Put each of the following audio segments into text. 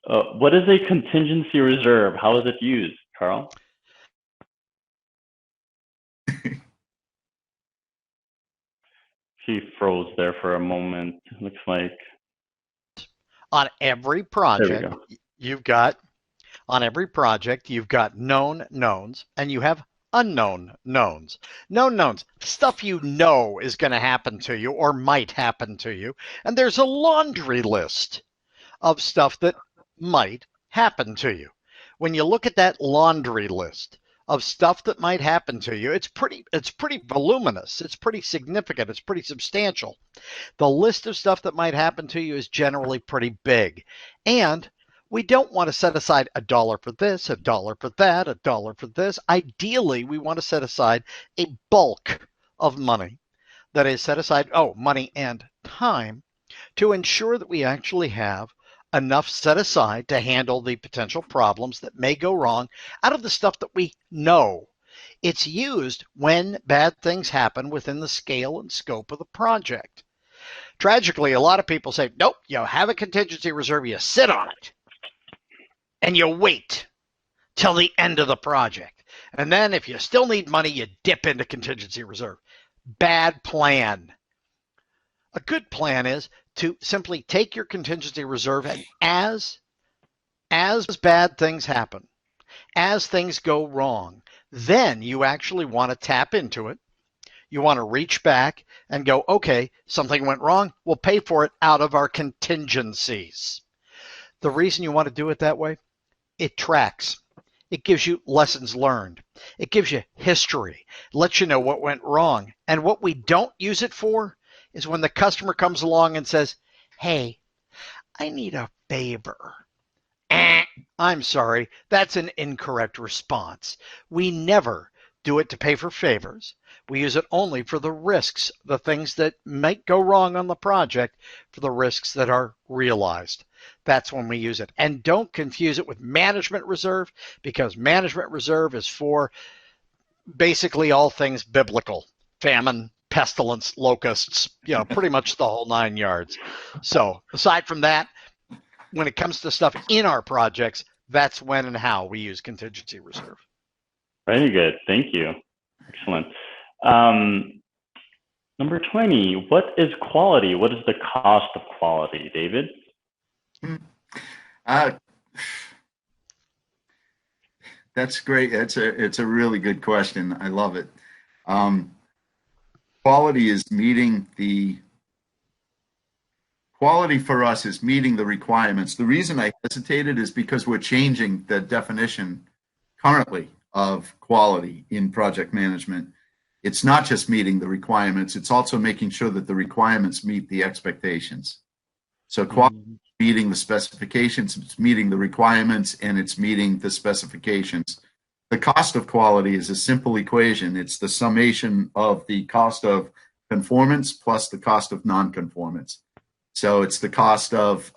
What is a contingency reserve? How is it used, Carl? She froze there for a moment. Looks like. On every There we project, go. you've got on every project, you've got known knowns and you have unknown knowns. Known knowns, stuff you know is going to happen to you or might happen to you. And there's a laundry list of stuff that might happen to you. When you look at that laundry list of stuff that might happen to you, it's pretty voluminous, it's pretty significant, it's pretty substantial. The list of stuff that might happen to you is generally pretty big. And we don't want to set aside a dollar for this, a dollar for that, a dollar for this. Ideally, we want to set aside a bulk of money that is set aside, money and time, to ensure that we actually have enough set aside to handle the potential problems that may go wrong out of the stuff that we know. It's used when bad things happen within the scale and scope of the project. Tragically, a lot of people say, nope, you have a contingency reserve, you sit on it, and you wait till the end of the project. And then if you still need money, you dip into contingency reserve. Bad plan. A good plan is to simply take your contingency reserve and as bad things happen, as things go wrong, then you actually want to tap into it. You want to reach back and go, okay, something went wrong. We'll pay for it out of our contingencies. The reason you want to do it that way, it tracks. It gives you lessons learned. It gives you history. It lets you know what went wrong. And what we don't use it for is when the customer comes along and says, hey, I need a favor. I'm sorry, that's an incorrect response. We never do it to pay for favors. We use it only for the risks, the things that might go wrong on the project, for the risks that are realized. That's when we use it. And don't confuse it with management reserve, because management reserve is for basically all things biblical. Famine, pestilence, locusts, pretty much the whole 9 yards. So aside from that, when it comes to stuff in our projects, that's when and how we use contingency reserve. Very good. Thank you. Excellent. Number 20, what is quality? What is the cost of quality, David? That's great. It's a really good question. I love it. Quality for us is meeting the requirements. The reason I hesitated is because we're changing the definition currently of quality in project management. It's not just meeting the requirements, it's also making sure that the requirements meet the expectations. So quality is meeting the specifications, it's meeting the requirements, and it's meeting the specifications. The cost of quality is a simple equation. It's the summation of the cost of conformance plus the cost of non-conformance. So it's the cost of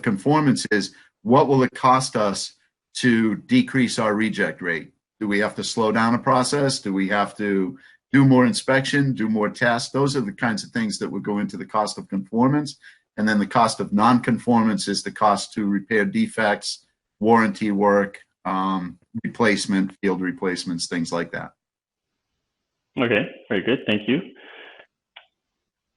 conformance is what will it cost us to decrease our reject rate? Do we have to slow down a process? Do we have to do more inspection, do more tests? Those are the kinds of things that would go into the cost of conformance. And then the cost of non-conformance is the cost to repair defects, warranty work, replacement, field replacements, things like that. Okay, very good. Thank you.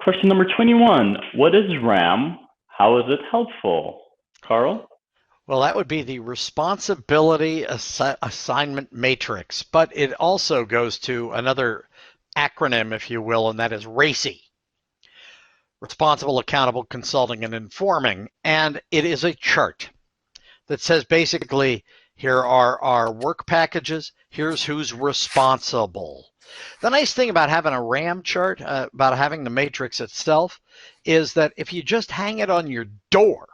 Question number 21. What is RAM? How is it helpful? Carl? Well, that would be the responsibility assignment matrix, but it also goes to another acronym, if you will, and that is RACI. Responsible, Accountable, Consulting, and Informing. And it is a chart that says basically, here are our work packages, here's who's responsible. The nice thing about having a RAM chart, about having the matrix itself, is that if you just hang it on your door,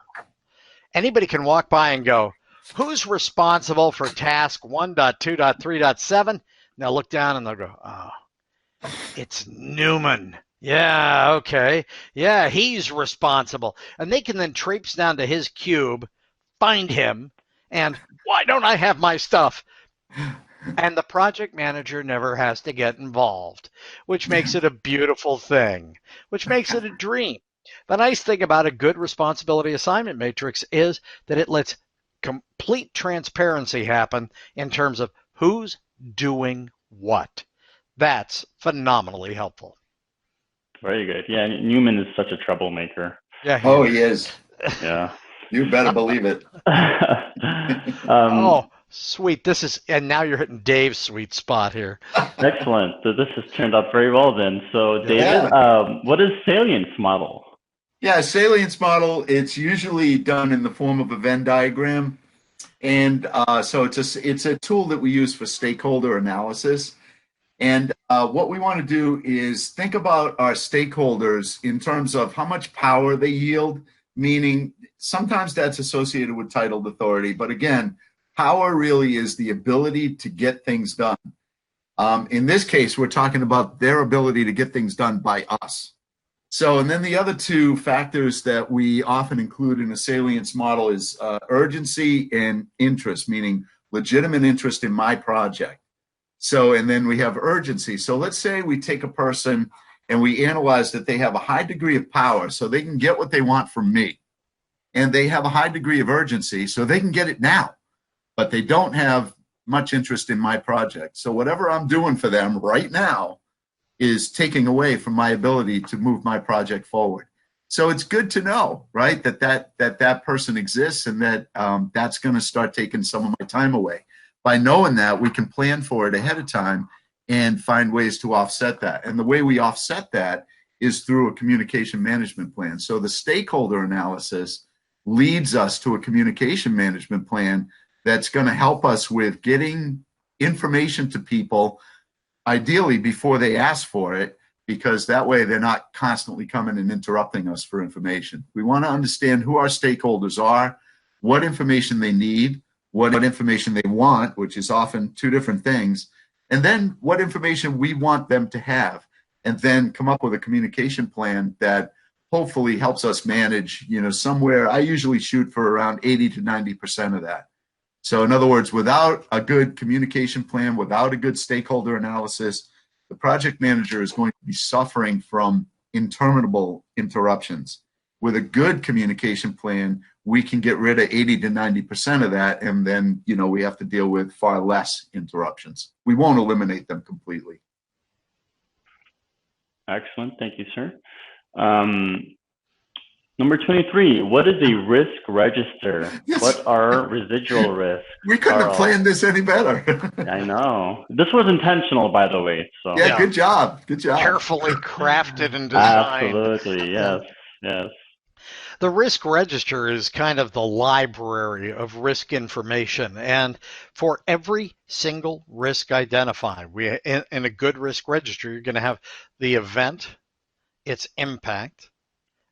anybody can walk by and go, who's responsible for task 1.2.3.7? They'll look down and they'll go, oh, it's Newman. Yeah, okay. Yeah, he's responsible. And they can then traipse down to his cube, find him, and why don't I have my stuff? And the project manager never has to get involved, which makes it a beautiful thing, which makes it a dream The nice thing about a good responsibility assignment matrix is that it lets complete transparency happen in terms of who's doing what. That's phenomenally helpful. Very good. Yeah, Newman is such a troublemaker. Yeah. Oh, he is. Yeah. You better believe it. Oh, sweet. And now you're hitting Dave's sweet spot here. Excellent. So this has turned out very well then. So David, what is Salience model? Yeah, Salience model, it's usually done in the form of a Venn diagram. And so it's a tool that we use for stakeholder analysis. And what we want to do is think about our stakeholders in terms of how much power they yield, meaning sometimes that's associated with titled authority. But again, power really is the ability to get things done. In this case, we're talking about their ability to get things done by us. So, and then the other two factors that we often include in a Salience model is urgency and interest, meaning legitimate interest in my project. So, and then we have urgency. So let's say we take a person and we analyze that they have a high degree of power so they can get what they want from me. And they have a high degree of urgency so they can get it now, but they don't have much interest in my project. So whatever I'm doing for them right now is taking away from my ability to move my project forward. So it's good to know, right, that person exists and that that's going to start taking some of my time away. By knowing that, we can plan for it ahead of time and find ways to offset that. And the way we offset that is through a communication management plan. So the stakeholder analysis leads us to a communication management plan that's going to help us with getting information to people, ideally before they ask for it, because that way they're not constantly coming and interrupting us for information. We want to understand who our stakeholders are, what information they need, what information they want, which is often two different things, and then what information we want them to have, and then come up with a communication plan that hopefully helps us manage, somewhere. I usually shoot for around 80 to 90% of that. So in other words, without a good communication plan, without a good stakeholder analysis, the project manager is going to be suffering from interminable interruptions. With a good communication plan, we can get rid of 80 to 90% of that, and then, we have to deal with far less interruptions. We won't eliminate them completely. Excellent. Thank you, sir. Number 23, what is a risk register? Yes. What are residual risks? We couldn't have planned this any better. I know. This was intentional, by the way. So yeah, good job. Good job. Carefully crafted and designed. Absolutely, yes, yes. The risk register is kind of the library of risk information. And for every single risk identified, in a good risk register, you're going to have the event, its impact,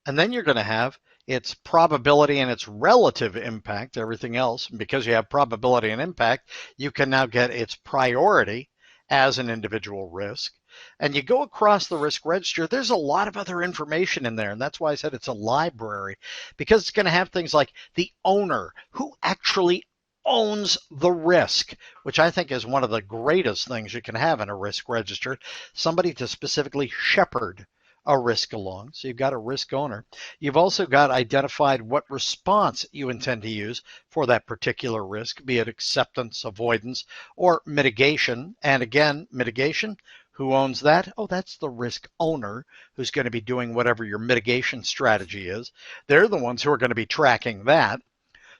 and then you're going to have its probability and its relative impact, everything else. And because you have probability and impact, you can now get its priority as an individual risk. And you go across the risk register, there's a lot of other information in there. And that's why I said it's a library, because it's going to have things like the owner, who actually owns the risk, which I think is one of the greatest things you can have in a risk register, somebody to specifically shepherd a risk along. So you've got a risk owner. You've also got identified what response you intend to use for that particular risk, be it acceptance, avoidance, or mitigation. And again, mitigation, who owns that? Oh, that's the risk owner who's going to be doing whatever your mitigation strategy is. They're the ones who are going to be tracking that.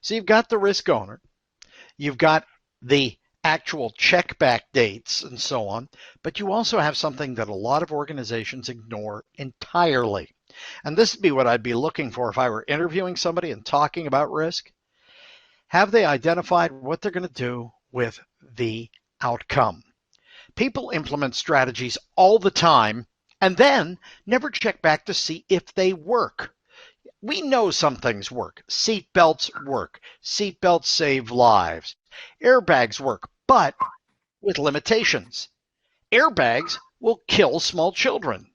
So you've got the risk owner. You've got the actual check back dates and so on, but you also have something that a lot of organizations ignore entirely. And this would be what I'd be looking for if I were interviewing somebody and talking about risk. Have they identified what they're going to do with the outcome? People implement strategies all the time and then never check back to see if they work. We know some things work. Seat belts work. Seat belts save lives. Airbags work, but with limitations. Airbags will kill small children.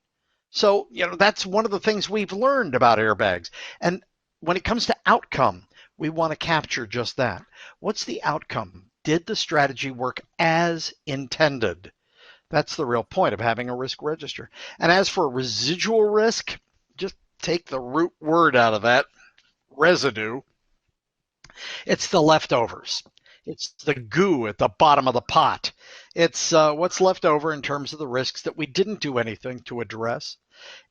So, that's one of the things we've learned about airbags. And when it comes to outcome, we want to capture just that. What's the outcome? Did the strategy work as intended? That's the real point of having a risk register. And as for residual risk, just take the root word out of that, residue. It's the leftovers. It's the goo at the bottom of the pot. It's what's left over in terms of the risks that we didn't do anything to address.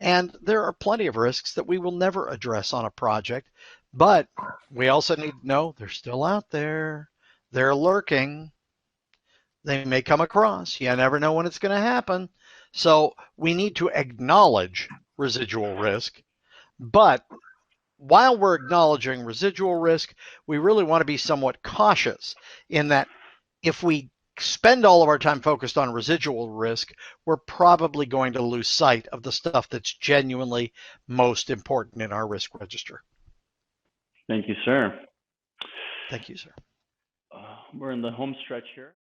And there are plenty of risks that we will never address on a project. But we also need to know they're still out there. They're lurking. They may come across. You never know when it's going to happen. So we need to acknowledge residual risk. But while we're acknowledging residual risk, we really want to be somewhat cautious in that if we spend all of our time focused on residual risk, we're probably going to lose sight of the stuff that's genuinely most important in our risk register. Thank you, sir. Thank you, sir. We're in the home stretch here.